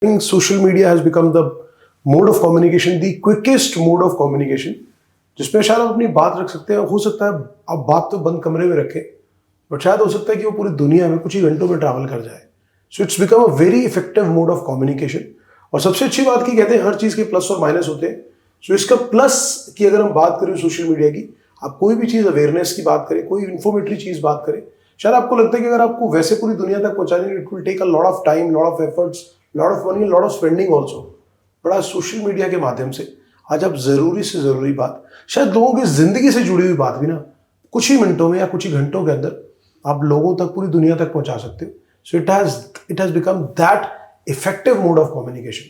think social media has become the mode of communication, the quickest mode of communication, जिसमें शायद आप अपनी बात रख सकते हैं. हो सकता है आप बात तो बंद कमरे में रखें, बट शायद हो सकता है कि वो पूरी दुनिया में कुछ ही घंटों में ट्रैवल कर जाए. So it's become a very effective mode of communication. और सबसे अच्छी बात की कहते हैं हर चीज़ के प्लस और माइनस होते हैं. सो इसका प्लस की अगर हम बात करें सोशल मीडिया की, आप कोई भी चीज़ अवेयरनेस की बात करें, कोई इन्फॉर्मेटरी चीज़ बात करें, शायद आपको लगता है कि अगर आपको वैसे पूरी दुनिया तक पहुंचाने it will take a lot of time, lot of efforts, lot of money, lot of spending also. But आज सोशल मीडिया के माध्यम से आज आप ज़रूरी से ज़रूरी बात, शायद लोगों की ज़िंदगी से जुड़ी हुई बात भी ना कुछ ही मिनटों में या कुछ ही घंटों के अंदर आप लोगों तक, पूरी दुनिया तक पहुंचा सकते हो. So it has become that effective mode of communication.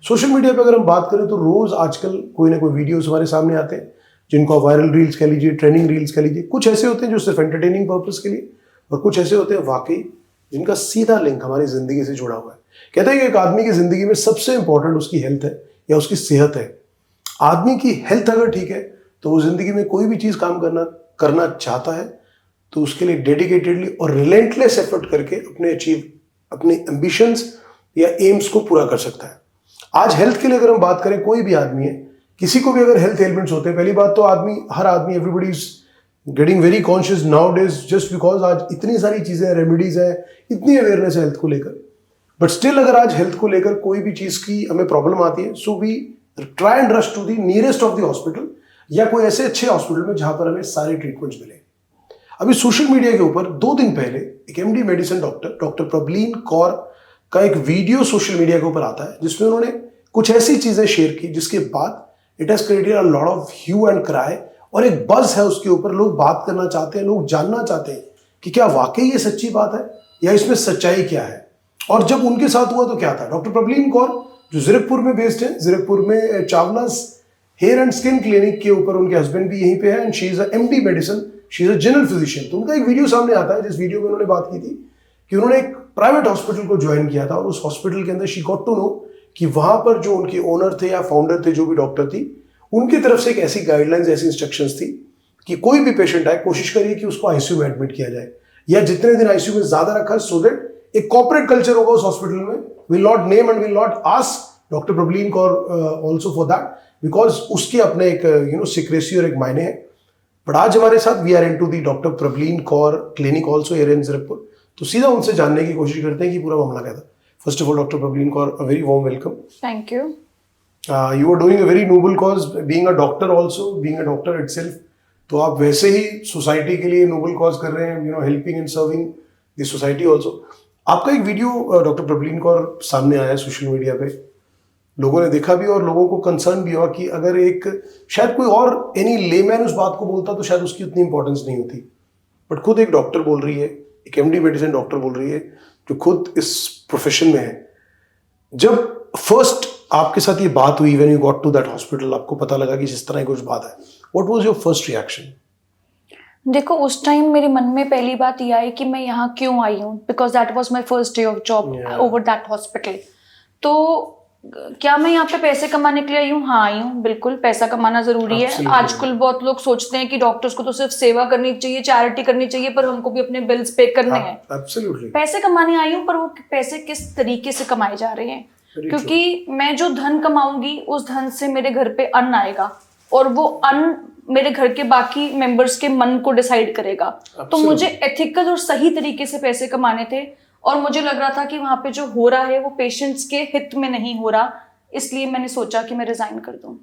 Social media पे अगर हम बात करें तो रोज़ आजकल कोई ना कोई वीडियोस हमारे सामने आते हैं, जिनको आप वायरल रील्स कह लीजिए, ट्रेंडिंग रील्स कह लीजिए. कुछ ऐसे होते हैं जो सिर्फ एंटरटेनिंग पर्पज़ के लिए, और कुछ ऐसे होते हैं वाकई जिनका सीधा लिंक हमारी ज़िंदगी से जुड़ा हुआ है. कहते हैं कि एक आदमी की ज़िंदगी में सबसे इंपॉर्टेंट उसकी हेल्थ है या उसकी सेहत है. आदमी की हेल्थ अगर ठीक है तो वो ज़िंदगी में कोई भी चीज़ काम करना चाहता है तो उसके लिए डेडिकेटेडली और रिलेंटलेस एफर्ट करके अपने एम्बिशंस या एम्स को पूरा कर सकता है. आज हेल्थ के लिए अगर हम बात करें, कोई भी आदमी है, किसी को भी अगर हेल्थ एलिमेंट्स होते हैं, पहली बात तो हर आदमी everybody is getting very conscious now days, just because आज इतनी सारी चीज़ें, रेमेडीज है, इतनी अवेयरनेस है हेल्थ को लेकर. बट स्टिल अगर आज हेल्थ को लेकर कोई भी चीज़ की हमें प्रॉब्लम आती है, so we try and rush to the nearest of the hospital या कोई ऐसे अच्छे हॉस्पिटल में जहां पर हमें सारे ट्रीटमेंट्स मिले. अभी सोशल मीडिया के ऊपर 2 दिन पहले एक MD medicine doctor Prabhleen Kaur का एक वीडियो सोशल मीडिया के ऊपर आता है, जिसमें उन्होंने कुछ ऐसी चीजें शेयर की जिसके बाद it has created a lot of hue and cry, और एक बज है उसके ऊपर. लोग बात करना चाहते हैं, लोग जानना चाहते हैं कि क्या वाकई ये सच्ची बात है या इसमें सच्चाई क्या है. और जब उनके साथ हुआ तो क्या था. डॉक्टर प्रबलीन कौर जो जीरकपुर में बेस्ड है, जीरकपुर में Chawla's hair and skin clinic के ऊपर उनके हस्बैंड भी यहीं पे है, and she is a MD medicine, she is a general physician. तो उनका एक वीडियो सामने आता है जिस वीडियो में उन्होंने बात की थी कि उन्होंने एक प्राइवेट हॉस्पिटल को ज्वाइन किया था, और उस हॉस्पिटल के अंदर शी गॉट टू नो कि वहां पर जो उनके ओनर थे या फाउंडर थे, जो भी डॉक्टर थी, उनकी तरफ से एक ऐसी गाइडलाइंस, ऐसी इंस्ट्रक्शंस थी कि कोई भी पेशेंट आए कोशिश करिए कि उसको आईसीयू में एडमिट किया जाए, या जितने दिन आईसीयू में ज्यादा रखा, सो दैट एक कॉर्पोरेट कल्चर होगा उस हॉस्पिटल में. Will not name and will not ask doctor Prabhleen Kaur also for that, because उसके अपने एक सीक्रेसी और एक मायने हैं. बट आज हमारे साथ we are into the doctor Prabhleen Kaur clinic also here in Zirakpur. तो सीधा उनसे जानने की कोशिश करते हैं कि पूरा मामला क्या था. First of all doctor Prabhleen Kaur, a very warm welcome. Thank you. You are doing a very noble cause, being a doctor also, being a doctor itself. तो आप वैसे ही सोसाइटी के लिए नोबल कॉज कर रहे हैं, helping and serving the society also. आपका एक वीडियो डॉक्टर प्रबलीन कौर सामने आया है सोशल मीडिया पे, लोगों ने देखा भी और लोगों को कंसर्न भी हुआ कि अगर एक शायद कोई और एनी लेमैन उस बात को बोलता तो शायद उसकी उतनी इंपॉर्टेंस नहीं होती. बट खुद एक डॉक्टर बोल रही है, एक एमडी मेडिसिन डॉक्टर बोल रही है जो खुद इस प्रोफेशन में है. जब फर्स्ट आपके साथ ये बात हुई, when you got to that hospital, आपको पता लगा कि जिस तरह की कुछ बात है, what was your first reaction? देखो, उस टाइम मेरे मन में पहली बात ये आई कि मैं यहाँ क्यों आई हूँ, because that was my first day of job over that hospital. तो क्या मैं यहाँ पे पैसे कमाने के लिए आई हूँ? हाँ, आई हूँ. बिल्कुल पैसा कमाना जरूरी है. आजकल बहुत लोग सोचते हैं कि डॉक्टर्स को तो सिर्फ सेवा करनी चाहिए, चैरिटी करनी चाहिए, पर हमको भी अपने बिल्स पे करने हैं. पैसे कमाने आई हूँ, पर वो पैसे किस तरीके से कमाए जा रहे हैं, क्योंकि मैं जो धन कमाऊंगी उस धन से मेरे घर पे अन्न आएगा, और वो अन्न मेरे घर के बाकी मेंबर्स के मन को डिसाइड करेगा. तो मुझे एथिकल और सही तरीके से पैसे कमाने थे, और मुझे लग रहा था कि वहां पे जो हो रहा है वो पेशेंट्स के हित में नहीं हो रहा, इसलिए मैंने सोचा कि मैं रिजाइन कर दूं.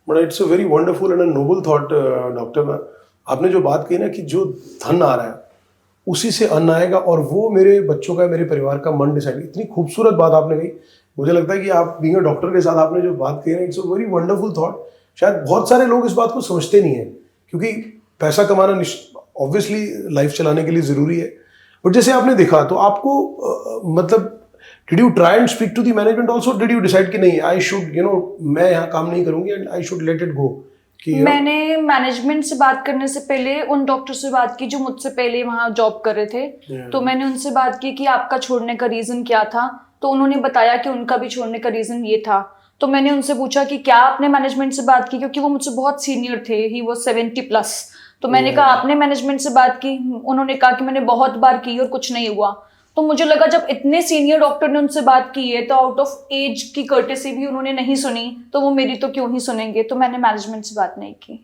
But it's a very wonderful and a noble thought doctor. आपने जो बात कही ना कि जो धन आ रहा है उसी से अन्न आएगा, और वो मेरे बच्चों का, मेरे परिवार का मन डिसाइड. इतनी खूबसूरत बात आपने कही. मुझे लगता है कि आप बीइंग अ डॉक्टर के साथ आपने जो बात कही ना, it's a very wonderful thought. शायद बहुत सारे लोग इस बात को समझते नहीं है, क्योंकि पैसा कमाना ऑब्वियसली लाइफ चलाने के लिए ज़रूरी है. बट जैसे आपने देखा तो आपको मतलब did you try and speak to the management also? Did you decide कि नहीं, आई शुड मैं यहाँ काम नहीं करूँगी and I should let it go? मैंने मैनेजमेंट से बात करने से पहले उन डॉक्टर से बात की जो मुझसे पहले वहाँ जॉब कर रहे थे. तो मैंने उनसे बात की कि आपका छोड़ने का रीज़न क्या था. तो उन्होंने बताया कि उनका भी छोड़ने का रीज़न ये था. तो मैंने उनसे पूछा कि क्या आपने मैनेजमेंट से बात की, क्योंकि वो मुझसे बहुत सीनियर थे, ही वाज 70+. तो मैंने कहा आपने मैनेजमेंट से बात की? उन्होंने कहा कि मैंने बहुत बार की और कुछ नहीं हुआ. तो मुझे लगा जब इतने सीनियर डॉक्टर ने उनसे बात की है तो आउट ऑफ एज की कर्टेसी भी उन्होंने नहीं सुनी, तो वो मेरी तो क्यों ही सुनेंगे, तो मैंने मैनेजमेंट से बात नहीं की।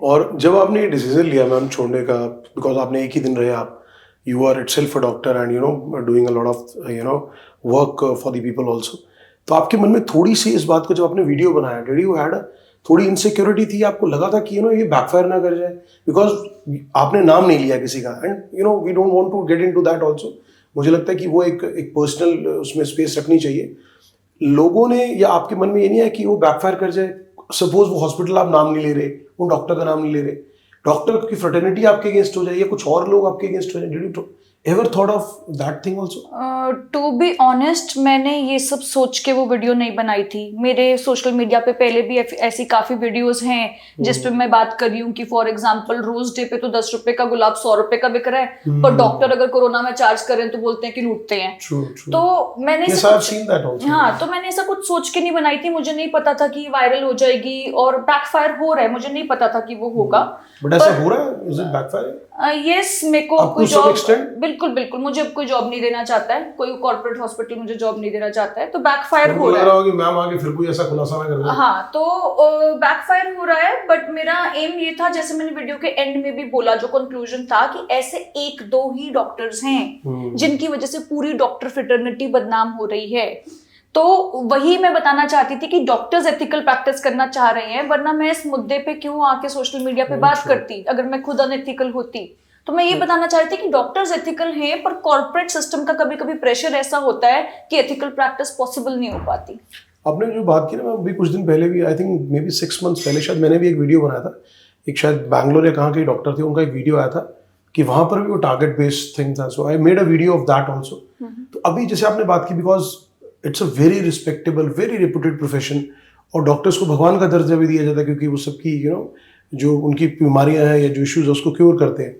और जब आपने ये डिसीजन लिया मैम छोड़ने का, बिकॉज आपने एक ही दिन रहे आप, you are itself a doctor and you know doing a lot of you know work for the people also, तो आपके मन में थोड़ी सी इस बात को जब आपने वीडियो बनाया, डिड यू हैड थोड़ी इनसिक्योरिटी थी, आपको लगा था कि यू नो ये बैकफायर ना कर जाए, बिकॉज आपने नाम नहीं लिया किसी का, and you know we don't want to get into that also, मुझे लगता है कि वो एक पर्सनल उसमें स्पेस रखनी चाहिए। लोगों ने या आपके मन में ये नहीं है कि वो बैकफायर कर जाए, सपोज वो हॉस्पिटल आप नाम नहीं ले रहे, वो डॉक्टर का नाम नहीं ले रहे, डॉक्टर की फ्रेटर्निटी आपके अगेंस्ट हो जाए या कुछ और लोग आपके अगेंस्ट हो जाए, did you ever thought of that thing also? To be honest, मैंने ये सब सोच के वो वीडियो नहीं बनाई थी। मेरे सोशल मीडिया पे पहले भी ऐसी काफी वीडियोस हैं जिसपे मैं बात कर रही हूँ कि फॉर एग्जांपल रोज डे पे तो 10 रुपए का गुलाब 100 रुपए का बिक रहा है, पर डॉक्टर अगर कोरोना में चार्ज करें तो बोलते हैं कि लूटते हैं। तो मैंने तो मैंने ऐसा कुछ सोच के नहीं बनाई थी, मुझे नहीं पता था कि वायरल हो जाएगी और बैकफायर हो रहा है, मुझे नहीं पता था कि वो होगा। बट ऐसा हो रहा है, इज इट बैकफायर? यस, मेरे को कोई जॉब, बिल्कुल बिल्कुल, मुझे अब कोई जॉब नहीं देना चाहता है, कोई कॉर्पोरेट हॉस्पिटल मुझे जॉब नहीं देना चाहता है, तो बैकफायर हो रहा है। मैम आगे फिर कोई ऐसा खुलासा ना कर दे। हाँ, तो बैकफायर हो रहा है, बट मेरा एम ये था, जैसे मैंने वीडियो के एंड में भी बोला, जो कंक्लूजन था कि ऐसे 1-2 ही डॉक्टर्स हैं जिनकी वजह से पूरी डॉक्टर फ्रेटर्निटी बदनाम हो रही है। तो वही मैं बताना चाहती थी कि डॉक्टर्स एथिकल प्रैक्टिस करना चाह रहे हैं, वरना मैं इस मुद्दे पे क्यों आके सोशल मीडिया पे बात करती अगर मैं खुद अनएथिकल होती। तो मैं ये बताना चाह रही थी कि डॉक्टर्स एथिकल हैं, पर कॉर्पोरेट सिस्टम का कभी कभी प्रेशर ऐसा होता है कि एथिकल प्रैक्टिस पॉसिबल नहीं हो पाती। आपने जो बात की ना, मैं अभी कुछ दिन पहले भी, I think may be 6 months पहले शायद मैंने भी एक वीडियो बनाया था, एक शायद बैंगलोर या कहाँ के डॉक्टर थे, उनका एक वीडियो आया था कि वहाँ पर भी वो टारगेट बेस्ड थिंग था, so I made a video of that also. तो अभी जैसे आपने बात की, because it's a very respectable very reputed profession, और डॉक्टर्स को भगवान का दर्जा भी दिया जाता है क्योंकि वो सबकी यू नो जो उनकी बीमारियां हैं या जो इश्यूज है उसको क्योर करते हैं।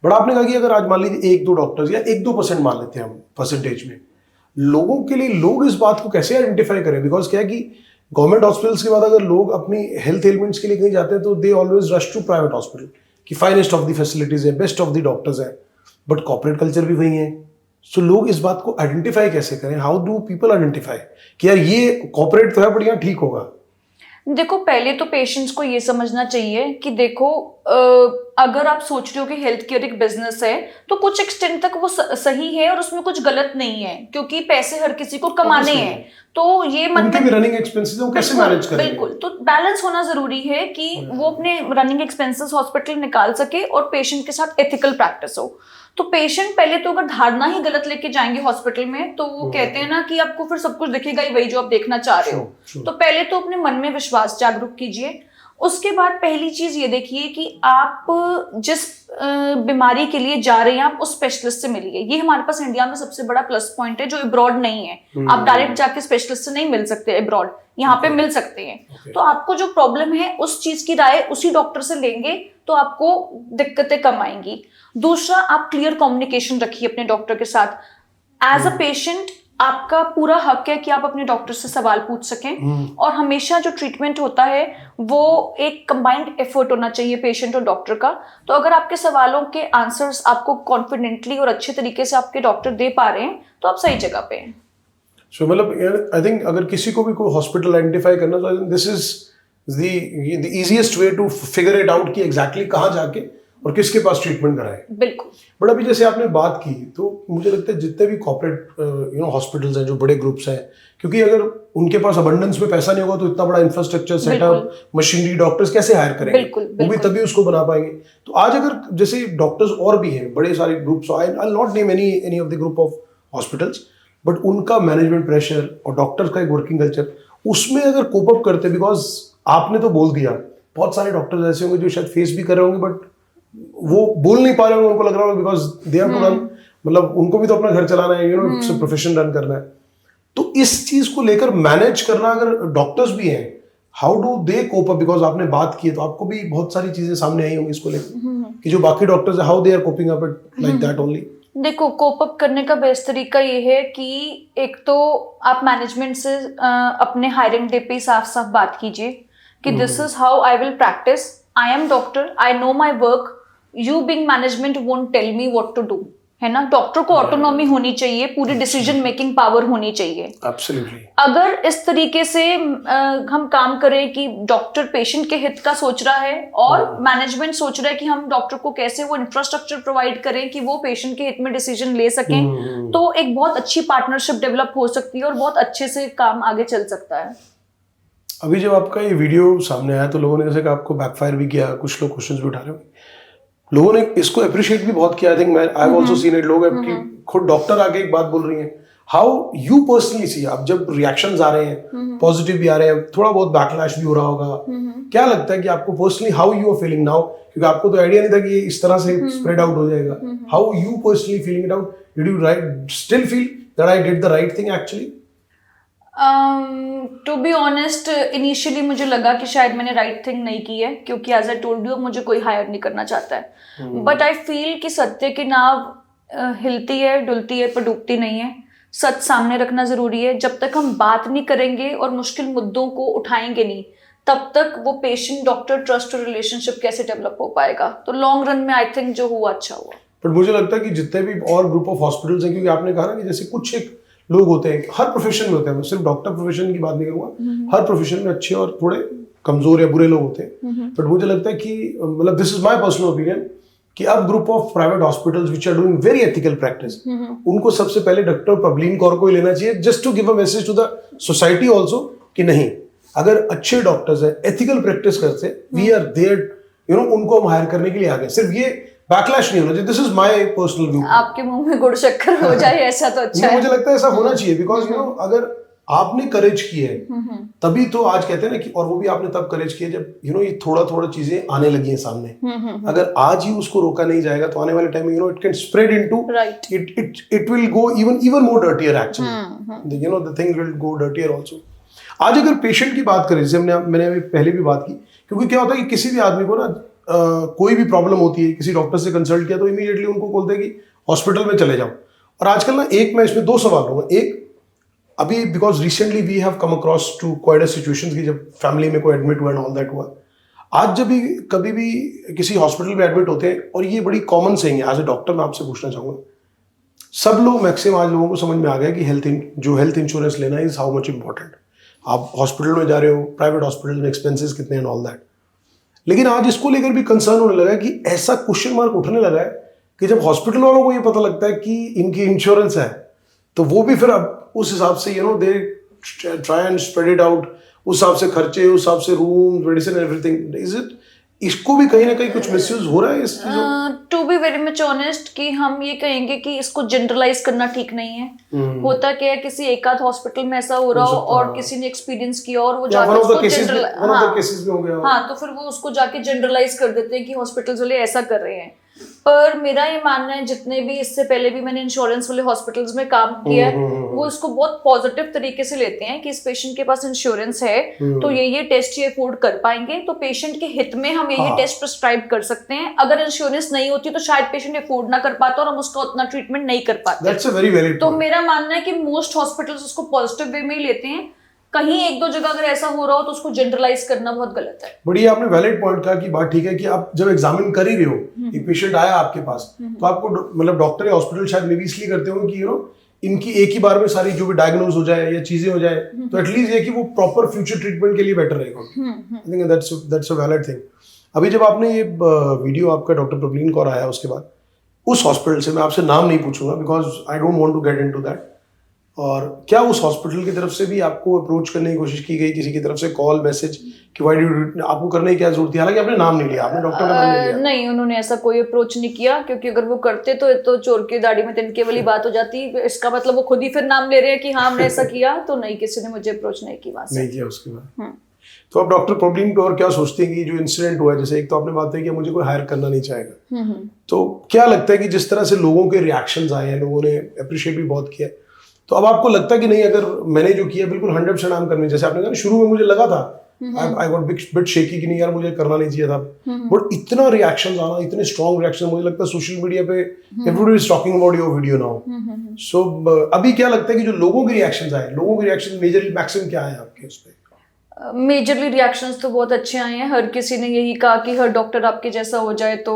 बट आपने कहा कि अगर आज मान लीजिए 1-2 डॉक्टर्स या 1-2% मान लेते हैं हम परसेंटेज में, लोगों के लिए लोग इस बात को कैसे आइडेंटिफाई करें? बिकॉज क्या है कि गवर्नमेंट हॉस्पिटल्स के बाद अगर लोग अपनी हेल्थ एलिमेंट्स के लिए कहीं जाते हैं तो they always rush to private hospital कि फाइनेस्ट ऑफ द फैसिलिटीज है, बेस्ट ऑफ द डॉक्टर्स है, बट कॉर्पोरेट कल्चर भी वही है। सो लोग इस बात को आइडेंटिफाई कैसे करें? हाउ डू पीपल आइडेंटिफाई कि यार ये कॉर्पोरेट तो है बट यहाँ ठीक होगा? देखो, पहले तो पेशेंट्स को ये समझना चाहिए कि देखो, अगर आप सोच रहे हो कि हेल्थ केयर एक बिजनेस है तो कुछ एक्सटेंट तक वो सही है और उसमें कुछ गलत नहीं है, क्योंकि पैसे हर किसी को कमाने हैं। तो ये उनके भी रनिंग एक्सपेंसेस वो कैसे मैनेज करेंगे? बिल्कुल, तो बैलेंस होना जरूरी है कि वो अपने रनिंग एक्सपेंसेस हॉस्पिटल निकाल सके और पेशेंट के साथ एथिकल प्रैक्टिस हो। तो पेशेंट पहले तो अगर धारणा ही गलत लेके जाएंगे हॉस्पिटल में तो वो कहते हैं ना कि आपको फिर सब कुछ दिखेगा ही वही जो आप देखना चाह रहे हो। तो पहले तो अपने मन में विश्वास जागरूक कीजिए। उसके बाद पहली चीज ये देखिए कि आप जिस बीमारी के लिए जा रहे हैं आप उस स्पेशलिस्ट से मिलिए। ये हमारे पास इंडिया में सबसे बड़ा प्लस पॉइंट है जो अब्रॉड नहीं है। आप डायरेक्ट जाके स्पेशलिस्ट से नहीं मिल सकते अब्रॉड, यहाँ पे मिल सकते हैं। तो आपको जो प्रॉब्लम है उस चीज की राय उसी डॉक्टर से लेंगे तो आपको दिक्कतें कम आएंगी। दूसरा, आप क्लियर कम्युनिकेशन रखिए अपने डॉक्टर के साथ। एज अ पेशेंट आपका पूरा हक है कि आप अपने डॉक्टर से सवाल पूछ सकें, और हमेशा जो ट्रीटमेंट होता है वो एक कंबाइंड एफर्ट होना चाहिए पेशेंट और डॉक्टर का। तो अगर आपके सवालों के आंसर्स आपको कॉन्फिडेंटली और अच्छे तरीके से आपके डॉक्टर दे पा रहे हैं तो आप सही जगह पे हैं। सो मतलब आई थिंक अगर किसी को भी कोई हॉस्पिटल आइडेंटिफाई करना तो I think this is the easiest way to figure it out कि एग्जैक्टली कहाँ जाके और किसके पास ट्रीटमेंट कराए। बिल्कुल। बट अभी जैसे आपने बात की तो मुझे लगता है जितने भी कॉर्पोरेट हॉस्पिटल्स हैं, जो बड़े ग्रुप्स हैं, क्योंकि अगर उनके पास अबंडेंस में पैसा नहीं होगा तो इतना बड़ा इंफ्रास्ट्रक्चर सेटअप, मशीनरी, डॉक्टर्स कैसे हायर करेंगे? वो भी तभी उसको बना पाएंगे। तो आज अगर जैसे डॉक्टर्स और भी हैं, बड़े सारे groups, I will not name any of the group of hospitals, but उनका मैनेजमेंट प्रेशर और डॉक्टर्स का एक वर्किंग कल्चर, उसमें अगर कोप अप करते, बिकॉज आपने तो बोल दिया, बहुत सारे डॉक्टर्स ऐसे होंगे जो शायद फेस भी कर रहे होंगे बट वो बोल नहीं पा रहे होंगे, उनको लग रहा होगा because they have to run, मतलब उनको भी तो अपना घर चलाना है, यू नो, प्रोफेशन रन करना है। तो इस चीज को लेकर मैनेज करना, अगर डॉक्टर्स भी हैं, how do they cope up? Because आपने बात की है तो आपको भी बहुत सारी चीजें सामने आई होंगी इसको लेकर कि जो बाकी डॉक्टर्स है, how they are coping up it like that only. देखो, कोप अप करने का बेस्ट तरीका ये है कि एक तो आप मैनेजमेंट से अपने हायरिंग डे पे साफ साफ बात कीजिए कि this is how I will practice, I am doctor, I know my work, you being management won't tell me what to do. है ना, डॉक्टर को ऑटोनॉमी होनी चाहिए, पूरी डिसीजन मेकिंग पावर होनी चाहिए। एब्सोल्युटली। अगर इस तरीके से हम काम करें कि डॉक्टर पेशेंट के हित का सोच रहा है और मैनेजमेंट सोच रहा है कि हम डॉक्टर को कैसे वो इंफ्रास्ट्रक्चर प्रोवाइड करें कि वो पेशेंट के हित में डिसीजन ले सकें, तो एक बहुत अच्छी पार्टनरशिप डेवलप हो सकती है और बहुत अच्छे से काम आगे चल सकता है। अभी जब आपका ये वीडियो सामने आया तो लोगों ने जैसे कि आपको बैकफायर भी किया, कुछ लोग क्वेश्चंस भी उठा रहे होंगे, लोगों ने इसको अप्रिशिएट भी बहुत किया। आई थिंक मैं I have also seen it, लोग आपकी खुद डॉक्टर आके एक बात बोल रही हैं, हाउ यू पर्सनली सी, अब जब रिएक्शंस आ रहे हैं, पॉजिटिव भी आ रहे हैं, थोड़ा बहुत बैकलैश भी हो रहा होगा, क्या लगता है कि आपको personally how you are feeling now, क्योंकि आपको तो आइडिया नहीं था कि ये इस तरह से स्प्रेड आउट हो जाएगा, how you personally feeling it out, did you still feel that I did the right thing actually? To be honest, initially मुझे लगा कि शायद मैंने राइट थिंग नहीं की है, क्योंकि एज आई टोल्ड यू मुझे कोई हायर नहीं करना चाहता है। बट आई फील कि सत्य की नाव हिलती है, डुलती है, पर डूबती नहीं है। सच सामने रखना जरूरी है। जब तक हम बात नहीं करेंगे और मुश्किल मुद्दों को उठाएंगे नहीं, तब तक वो पेशेंट डॉक्टर ट्रस्ट और रिलेशनशिप कैसे डेवलप हो पाएगा। तो लॉन्ग रन में आई थिंक जो हुआ अच्छा हुआ। बट मुझे लगता है कि जितने भी और ग्रुप ऑफ हॉस्पिटल्स हैं, क्योंकि आपने कहा ना कि जैसे कुछ एक लोग होते हैं, हर प्रोफेशन में होते हैं, मैं सिर्फ डॉक्टर प्रोफेशन की बात नहीं करूंगा, हर प्रोफेशन में अच्छे और थोड़े कमजोर या बुरे लोग होते हैं। बट मुझे लगता है कि मतलब this is my personal opinion कि अब group of private hospitals which are doing very ethical practice, उनको सबसे पहले डॉक्टर प्रबलीन कौर को ही लेना चाहिए, just to give a message to the society also कि नहीं, अगर अच्छे डॉक्टर्स हैं, एथिकल प्रैक्टिस करते, we are there, you know, उनको हम हायर करने के लिए आगे। सिर्फ ये बैकलैश नहीं होना चाहिए। This is my personal view. आपके मुंह में गुड़ शक्कर हो जाए ऐसा तो अच्छा है। मुझे लगता है ऐसा होना चाहिए, बिकॉज यू नो अगर आपने करेज की है तभी तो आज कहते हैं ना कि, और वो भी आपने तब करेज किया जब यू नो ये थोड़ा थोड़ा चीजें आने लगी हैं सामने। अगर आज ही उसको रोका नहीं जाएगा तो आने वाले टाइम में you know it can spread into, it will go even more dirtier actually, you know the things will go dirtier also. आज अगर पेशेंट की बात करें, जैसे मैंने अभी पहले भी बात की, क्योंकि क्या होता है कि किसी भी आदमी को ना कोई भी प्रॉब्लम होती है, किसी डॉक्टर से कंसल्ट किया तो इमीडिएटली उनको बोलते हैं कि हॉस्पिटल में चले जाओ। और आजकल ना एक, मैं इसमें दो सवाल लूंगा। एक, अभी because recently we have come across to quite a situations की जब फैमिली में कोई एडमिट हुआ एंड ऑल दैट हुआ। आज जब भी कभी भी किसी हॉस्पिटल में एडमिट होते हैं, और ये बड़ी कॉमन सेइंग है, एज ए डॉक्टर मैं आपसे पूछना चाहूंगा, सब लोग मैक्सिमम आज लोगों को समझ में आ गया कि हेल्थ इंश्योरेंस लेना इज हाउ मच इंपॉर्टेंट। आप हॉस्पिटल में जा रहे हो, प्राइवेट हॉस्पिटल में एक्सपेंसेस कितने एंड ऑल दैट, लेकिन आज इसको लेकर भी कंसर्न होने लगा है कि ऐसा क्वेश्चन मार्क उठने लगा है कि जब हॉस्पिटल वालों को ये पता लगता है कि इनकी इंश्योरेंस है, तो वो भी फिर अब उस हिसाब से you know they try and spread it out, उस हिसाब से खर्चे, उस हिसाब से room, medicine, everything. Is it, इसको भी कहीं ना कहीं कुछ मिसयूज हो रहा है इस चीजों? To be very much honest कि हम ये कहेंगे कि इसको जनरलाइज करना ठीक नहीं है। होता क्या है, किसी एक आध हॉस्पिटल में ऐसा हो रहा हो और किसी ने एक्सपीरियंस किया और वो जाके उसको जनरल, हाँ, तो फिर वो उसको जाके जनरलाइज कर देते हैं कि हॉस्पिटल्स वाले ऐसा कर रहे हैं। पर मेरा ये मानना है, जितने भी इससे पहले भी मैंने इंश्योरेंस वाले हॉस्पिटल्स में काम किया है, वो इसको बहुत पॉजिटिव तरीके से लेते हैं कि इस पेशेंट के पास इंश्योरेंस है तो ये टेस्ट ये अफोर्ड कर पाएंगे, तो पेशेंट के हित में हम ये टेस्ट प्रिस्क्राइब कर सकते हैं। अगर इंश्योरेंस नहीं होती तो शायद पेशेंट अफोर्ड ना कर पाता और हम उसका उतना ट्रीटमेंट नहीं कर पाते। तो मेरा मानना है कि मोस्ट हॉस्पिटल्स उसको पॉजिटिव वे में ही लेते हैं। कहीं एक दो जगह अगर ऐसा हो रहा हो तो उसको जनरलाइज करना बहुत गलत है। बड़ी आपने वैलिड पॉइंट कहा कि बात ठीक है कि आप जब एग्जामिन कर ही रहे हो, एक पेशेंट आया आपके पास, तो आपको मतलब डॉक्टर या हॉस्पिटल शायद मे भी इसलिए करते हो कि यू नो इनकी एक ही बार में सारी जो भी डायग्नोज हो जाए या चीजें हो जाए, तो एटलीस्ट ये कि वो प्रॉपर फ्यूचर ट्रीटमेंट के लिए बेटर रहेगा। I think that's a valid thing. अभी जब आपने ये वीडियो आपका डॉक्टर प्रबलीन कौर आया, उसके बाद उस हॉस्पिटल से, मैं आपसे नाम नहीं पूछूंगा because I don't want to get into that, और क्या उस हॉस्पिटल की तरफ से भी आपको अप्रोच करने की कोशिश की गई, किसी की तरफ से कॉल मैसेज कि व्हाई डू, आपको करने की क्या जरूरत थी? हालांकि आपने नाम नहीं लिया, आपने डॉक्टर का नाम नहीं लिया। नहीं, उन्होंने ऐसा कोई अप्रोच नहीं किया, क्योंकि अगर वो करते तो चोर की दाढ़ी में तिनके वाली बात हो जाती। इसका मतलब वो खुद ही फिर नाम ले रहे हैं कि हाँ हमने ऐसा किया, तो नहीं, किसी ने मुझे अप्रोच नहीं की, नहीं किया उसके बाद। तो आप डॉक्टर प्रबलीन कौर क्या सोचते हैं कि जो इंसिडेंट हुआ है, जैसे एक तो आपने बात है कि मुझे कोई हायर करना नहीं चाहेगा, तो क्या लगता है कि जिस तरह से लोगों के रिएक्शंस आए हैं, लोगों ने अप्रिशिएट भी बहुत किया, तो अब आपको लगता है कि नहीं, अगर मैंने जो किया बिल्कुल 100% काम करनी, जैसे आपने कहा शुरू में मुझे लगा था, आई गॉट बिट शेकी कि नहीं यार मुझे करना नहीं चाहिए था, बट इतना रिएक्शंस आना, इतने स्ट्रॉन्ग रिएक्शन, मुझे लगता है सोशल मीडिया पे everybody is talking about your video now. So अभी क्या लगता है कि जो लोगों के रिएक्शंस आए, लोगों के रिएक्शन मेजरली मैक्सिमम क्या है आपके उस पे? मेजरली रिएक्शंस तो बहुत अच्छे आए हैं। हर किसी ने यही कहा कि हर डॉक्टर आपके जैसा हो जाए तो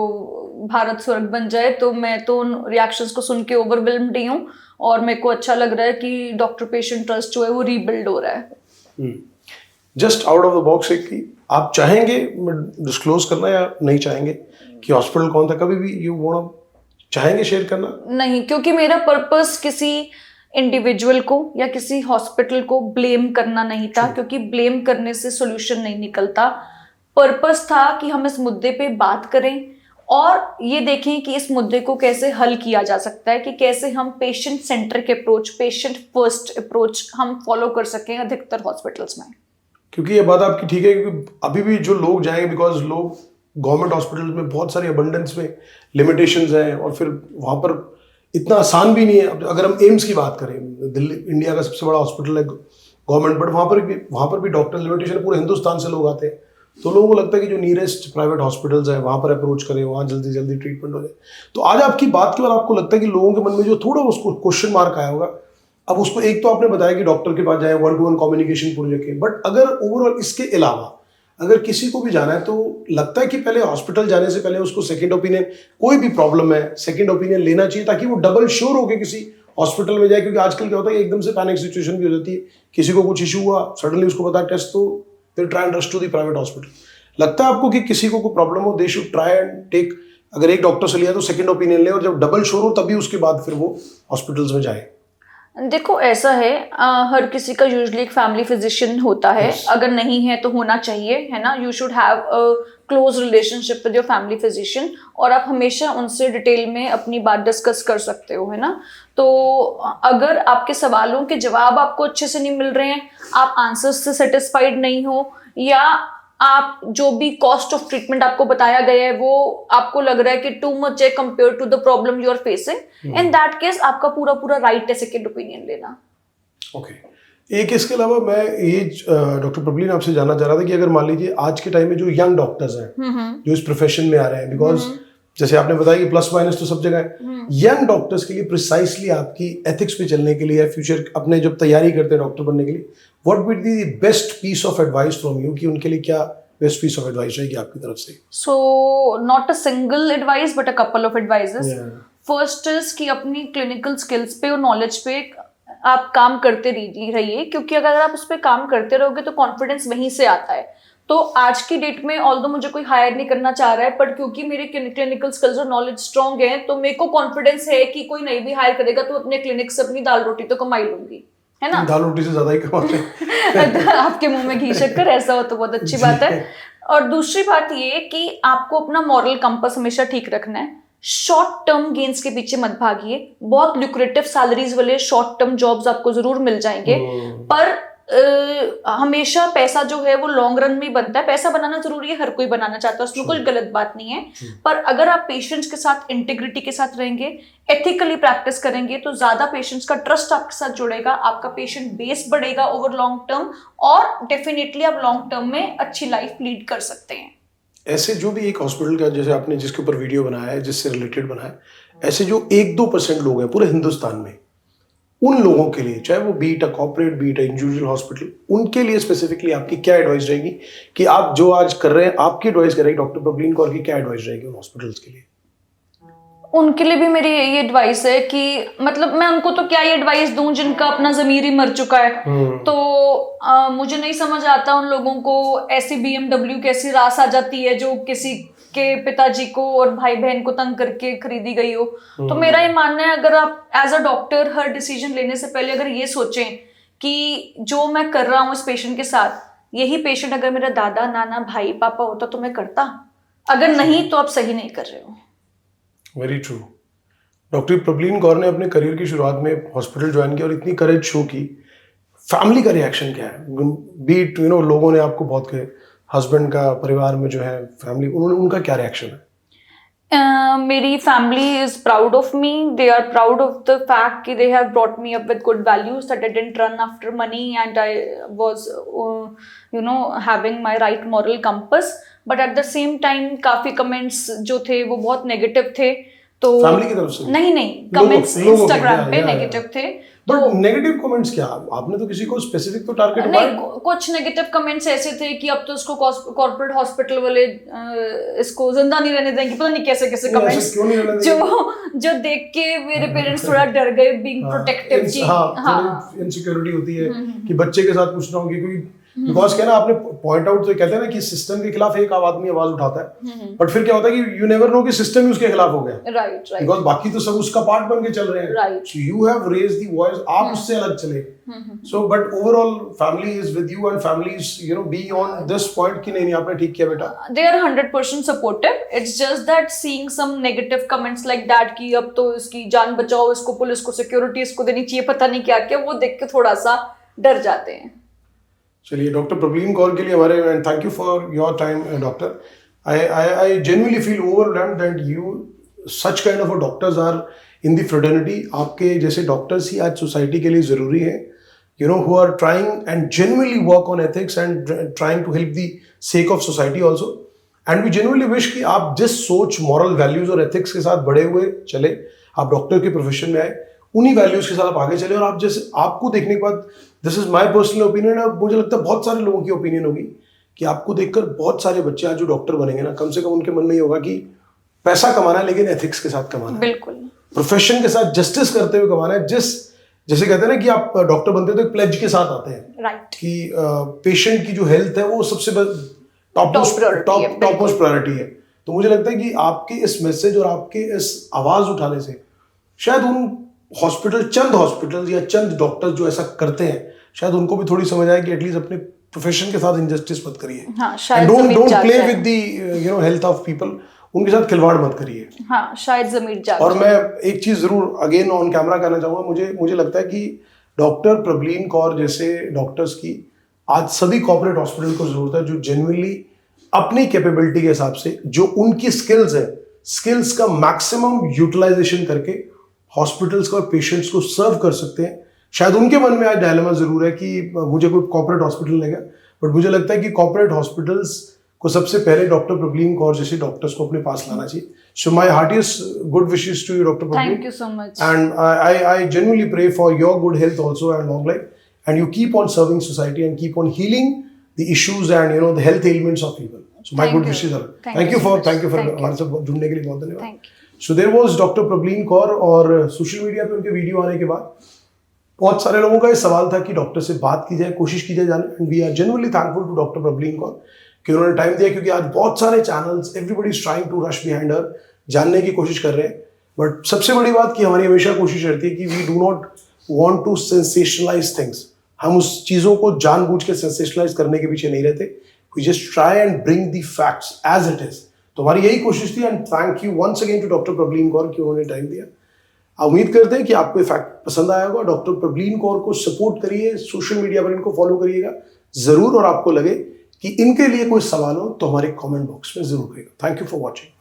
भारत स्वर्ग बन जाए, तो मैं तो उन रिएक्शंस को सुन के ओवरवेल्म्ड ही हूँ और मेरे को अच्छा लग रहा है कि डॉक्टर पेशेंट ट्रस्ट जो है वो रीबिल्ड हो रहा है। Just out of the box है कि आप चाहेंगे डिस्क्लोज करना या नहीं चाहेंगे कि हॉस्पिटल कौन था, कभी भी यू वांट चाहेंगे शेयर करना? नहीं, क्योंकि मेरा पर्पस किसी इंडिविजुअल को या किसी हॉस्पिटल को ब्लेम करना नहीं था, क्योंकि ब्लेम करने से सोल्यूशन नहीं निकलता। पर्पस था कि हम इस मुद्दे पे बात करें और ये देखें कि इस मुद्दे को कैसे हल किया जा सकता है, कि कैसे हम patient centric approach, patient first approach हम फॉलो कर सकें अधिकतर हॉस्पिटल्स में। क्योंकि ये बात आपकी ठीक है, क्योंकि अभी भी जो लोग जाएंगे, बिकॉज लोग गवर्नमेंट हॉस्पिटल में बहुत सारी अबंडेंस में लिमिटेशंस हैं और फिर वहाँ पर इतना आसान भी नहीं है। अब अगर हम एम्स की बात करें, दिल्ली इंडिया का सबसे बड़ा हॉस्पिटल है गवर्नमेंट, बट वहाँ पर भी डॉक्टर लिमिटेशन, पूरे हिंदुस्तान से लोग आते हैं, तो लोगों को लगता है कि जो नियरेस्ट प्राइवेट हॉस्पिटल्स है वहाँ पर अप्रोच करें, वहाँ जल्दी जल्दी ट्रीटमेंट हो जाए। तो आज आपकी बात के बाद आपको लगता है कि लोगों के मन में जो थोड़ा उसको क्वेश्चन मार्क आया होगा, अब उसको एक तो आपने बताया कि डॉक्टर के पास जाए, 1-to-1 कम्युनिकेशन पूरी रखें, बट अगर ओवरऑल इसके अलावा अगर किसी को भी जाना है तो लगता है कि पहले हॉस्पिटल जाने से पहले उसको सेकंड ओपिनियन, कोई भी प्रॉब्लम है सेकंड ओपिनियन लेना चाहिए, ताकि वो डबल श्योर होकर किसी हॉस्पिटल में जाए। क्योंकि आजकल क्या होता है कि एकदम से पैनिक सिचुएशन भी हो जाती है, किसी को कुछ इशू हुआ, सडनली उसको पता टेस्ट, तो फिर try and rush to the private hospital. लगता है आपको कि किसी को कोई प्रॉब्लम हो, they should try and take, अगर एक डॉक्टर से लिया तो सेकंड ओपिनियन ले, और जब डबल श्योर हो तभी उसके बाद फिर वो हॉस्पिटल्स में जाए? देखो ऐसा है, हर किसी का यूजुअली एक फैमिली फिजिशियन होता है। Yes. अगर नहीं है तो होना चाहिए, है ना। You should have a close relationship with your family physician, और आप हमेशा उनसे डिटेल में अपनी बात डिस्कस कर सकते हो, है ना। तो अगर आपके सवालों के जवाब आपको अच्छे से नहीं मिल रहे हैं, आप आंसर्स से सेटिस्फाइड नहीं हो, या आप जो भी कॉस्ट ऑफ ट्रीटमेंट आपको बताया गया है वो आपको लग रहा है कि टू मच है compare to the problem you are facing, in that case आपका पूरा पूरा राइट है सेकंड ओपिनियन लेना। ओके। एक इसके अलावा मैं ये डॉक्टर प्रबलीन आपसे जानना चाह रहा था कि अगर मान लीजिए आज के टाइम में जो यंग डॉक्टर्स हैं जो इस प्रोफेशन में आ रहे हैं, बिकॉज जैसे आपने बताया कि प्लस माइनस तो सब जगह है, यंग डॉक्टर्स के लिए प्रिसाइसली आपकी एथिक्स पे चलने के लिए या फ्यूचर अपने जब तैयारी करते हैं डॉक्टर बनने के लिए, what would be the best piece of advice from you, कि उनके लिए क्या बेस्ट पीस ऑफ एडवाइस रहेगी आपकी तरफ से? So not a single advice but a couple of advices. First is कि अपनी क्लिनिकल स्किल्स पे और नॉलेज पे आप काम करते रहिए, क्योंकि अगर आप उस पर काम करते रहोगे तो कॉन्फिडेंस वहीं से आता है। तो आज की डेट में ऑल्दो मुझे कोई हायर नहीं करना चाह रहा है, पर क्योंकि मेरे क्लिनिकल स्किल्स और नॉलेज स्ट्रॉन्ग है, तो मेरे को कॉन्फिडेंस है कि कोई नहीं भी हायर करेगा तो अपने क्लिनिक से अपनी दाल रोटी तो कमाई लूंगी, है ना। दाल रोटी से ज्यादा ही कमाते हैं। आपके मुंह में घी शक्कर, ऐसा हो तो बहुत अच्छी बात है। और दूसरी बात ये कि आपको अपना मॉरल कंपास हमेशा ठीक रखना है। शॉर्ट टर्म गेन्स के पीछे मत भागिए। बहुत लुक्रेटिव सैलरीज वाले शॉर्ट टर्म जॉब्स आपको जरूर मिल जाएंगे, पर हमेशा पैसा जो है वो लॉन्ग रन में बनता है। पैसा बनाना जरूरी है, हर कोई बनाना चाहता है, उसमें कोई गलत बात नहीं है, पर अगर आप पेशेंट्स के साथ इंटीग्रिटी के साथ रहेंगे, एथिकली प्रैक्टिस करेंगे, तो ज्यादा पेशेंट्स का ट्रस्ट आपके साथ जुड़ेगा, आपका पेशेंट बेस बढ़ेगा ओवर लॉन्ग टर्म, और डेफिनेटली आप लॉन्ग टर्म में अच्छी लाइफ लीड कर सकते हैं। ऐसे जो भी एक हॉस्पिटल का, जैसे आपने जिसके ऊपर वीडियो बनाया है, जिससे रिलेटेड बनाया है, ऐसे जो 1-2% लोग हैं पूरे हिंदुस्तान में, उन लोगों के लिए, चाहे वो be it a corporate, be it a individual hospital, उनके लिए स्पेसिफिकली आपकी क्या एडवाइस रहेगी, कि आप जो आज कर रहे हैं, आपकी एडवाइस करेगी डॉक्टर प्रबलीन कौर की क्या एडवाइस रहेगी उन हॉस्पिटल्स के लिए? उनके लिए भी मेरी यही एडवाइस है कि मतलब मैं उनको तो क्या ही एडवाइस दूं जिनका अपना ज़मीर ही मर चुका है। तो मुझे नहीं समझ आता उन लोगों को ऐसी BMW कैसी रास आ जाती है जो किसी के पिताजी को और भाई बहन को तंग करके खरीदी गई हो। तो मेरा ये मानना है, अगर आप एज अ डॉक्टर हर डिसीजन लेने से पहले अगर ये सोचें कि जो मैं कर रहा हूँ इस पेशेंट के साथ, यही पेशेंट अगर मेरा दादा, नाना, भाई, पापा होता तो मैं करता, अगर नहीं तो आप सही नहीं कर रहे हो। Very true. Doctor Prabhleen Kaur ने अपने करियर की शुरुआत में हॉस्पिटल ज्वाइन किया और इतनी करेज शो की, फैमिली का रिएक्शन क्या है? बीट लोगों ने आपको बहुत कहे, हस्बैंड का, परिवार में जो है फैमिली, उनका क्या रिएक्शन है? मेरी family is proud of me. They are proud of the fact कि they have brought me up with good values, that I didn't run after money and I was having my right moral compass. But at the same time काफी comments जो थे वो बहुत negative थे। तो family की तरफ से नहीं कमेंट्स इंस्टाग्राम पे नेगेटिव थे, बट नेगेटिव कमेंट्स क्या, आपने तो किसी को स्पेसिफिक तो टारगेट नहीं, कुछ नेगेटिव कमेंट्स ऐसे थे कि अब तो उसको कॉर्पोरेट हॉस्पिटल वाले इसको जिंदा नहीं रहने देंगे, पता नहीं कैसे कैसे कमेंट्स क्यों नहीं रहने देंगे? जो देख के मेरे पेरेंट्स थोड़ा डर गए, बीइंग प्रोटेक्टिव की। हाँ, इनसिक्योरिटी होती है कि बच्चे के साथ कुछ ना हो, क्योंकि बिकॉज क्या ना, आपने पॉइंट आउट तो कहते हैं ना कि सिस्टम के खिलाफ एक आदमी आवाज उठाता है, बट फिर क्या होता है कि यू नेवर नो कि सिस्टम ही उसके खिलाफ हो गया, राइट राइट, बिकॉज बाकी तो सब उसका पार्ट बन के चल रहे हैं, right, so you have raised the voice, आप उससे अलग चले, so but overall family is with you and family is you know be on this point कि नहीं आपने ठीक किया बेटा, they are 100% supportive. It's just that seeing some negative comments like that कि अब तो इसकी जान बचाओ, इसको पुलिस को सिक्योरिटी इसको देनी चाहिए, पता नहीं क्या क्या, वो देख के थोड़ा सा डर जाते हैं। चलिए डॉक्टर प्रवीण कौर के लिए हमारे, and thank you for your time doctor, I genuinely feel overwhelmed that you such kind of a doctors are in the fraternity, आपके जैसे डॉक्टर्स ही आज सोसाइटी के लिए ज़रूरी है, you know, who are trying and genuinely work on ethics and trying to help the sake of society also, and we genuinely wish कि आप जिस सोच, moral values और ethics के साथ बड़े हुए चले, आप डॉक्टर के प्रोफेशन में आए, उन्हीं वैल्यूज के साथ आप आगे चले, और आप जैसे आपको देखने के बाद, this is my personal opinion, और मुझे लगता है बहुत सारे लोगों की ओपिनियन होगी कि आपको देखकर बहुत सारे बच्चे आज जो डॉक्टर बनेंगे ना, कम से कम उनके मन में ये होगा कि पैसा कमाना है लेकिन एथिक्स के साथ कमाना है, बिल्कुल प्रोफेशन के साथ जस्टिस करते हुए कमाना है, जैसे कहते हैं ना कि आप डॉक्टर बनते हो तो एक प्लेज के साथ आते हैं, राइट, कि पेशेंट की जो हेल्थ है वो सबसे टॉप मोस्ट प्रायोरिटी है। तो मुझे लगता है कि आपके इस मैसेज और आपके इस आवाज उठाने से शायद उन चंद हॉस्पिटल या चंद डॉक्टर जो ऐसा करते हैं, शायद उनको भी थोड़ी समझ आए कि एटलीस्ट अपने प्रोफेशन के साथ इनजस्टिस मत करिए, don't play with the you know health of people, उनके साथ खिलवाड़ मत करिए। हाँ, शायद ज़मीर जाग और मैं एक चीज जरूर अगेन ऑन कैमरा कहना चाहूंगा, मुझे लगता है कि डॉक्टर प्रवीण कौर जैसे डॉक्टर्स की आज सभी कॉर्पोरेट हॉस्पिटल को जरूरत है, जो जेन्युइनली अपनी कैपेबिलिटी के हिसाब से जो उनकी स्किल्स है, स्किल्स का मैक्सिमम यूटिलाइजेशन करके हॉस्पिटल्स को और पेशेंट्स को सर्व कर सकते हैं। शायद उनके मन में आज डायलेमा जरूर है कि मुझे कोई कॉर्पोरेट हॉस्पिटल लेगा, बट मुझे लगता है कि कॉर्पोरेट हॉस्पिटल्स को सबसे पहले डॉक्टर प्रवीण कौर जैसे डॉक्टर्स को अपने पास लाना चाहिए। So my heartiest good wishes to you doctor Praveen, thank you so much, and I genuinely pray for your good health also and long life, and you keep on serving society and keep on healing the issues and you know the health elements of people. So my good wishes are, thank you for हमारे साथ जुड़ने के लिए बहुत धन्यवाद। So there was doctor Praveen Kaur, और social media पे उनके वीडियो आने के बाद बहुत सारे लोगों का ये सवाल था कि डॉक्टर से बात की जाए, कोशिश की जाए जाने, and we are genuinely thankful to doctor Praveen Kaur कि उन्होंने टाइम दिया, क्योंकि आज बहुत सारे channels, everybody is trying to rush behind her, जानने की कोशिश कर रहे हैं, बट सबसे बड़ी बात कि हमारी हमेशा कोशिश रहती है कि we do not want to sensationalise things, हम उस चीज़ों को जानबूझ के सेंसेशनलाइज करने के पीछे नहीं रहते, we just try and bring the facts as it is. तो हमारी यही कोशिश थी, and thank you once again to doctor Praveen Kaur कि उन्होंने टाइम दिया। उम्मीद करते हैं कि आपको ये फैक्ट पसंद आया होगा। डॉक्टर प्रवीण कौर को सपोर्ट करिए, सोशल मीडिया पर इनको फॉलो करिएगा जरूर, और आपको लगे कि इनके लिए कोई सवाल हो तो हमारे कमेंट बॉक्स में जरूर करिएगा। Thank you for watching.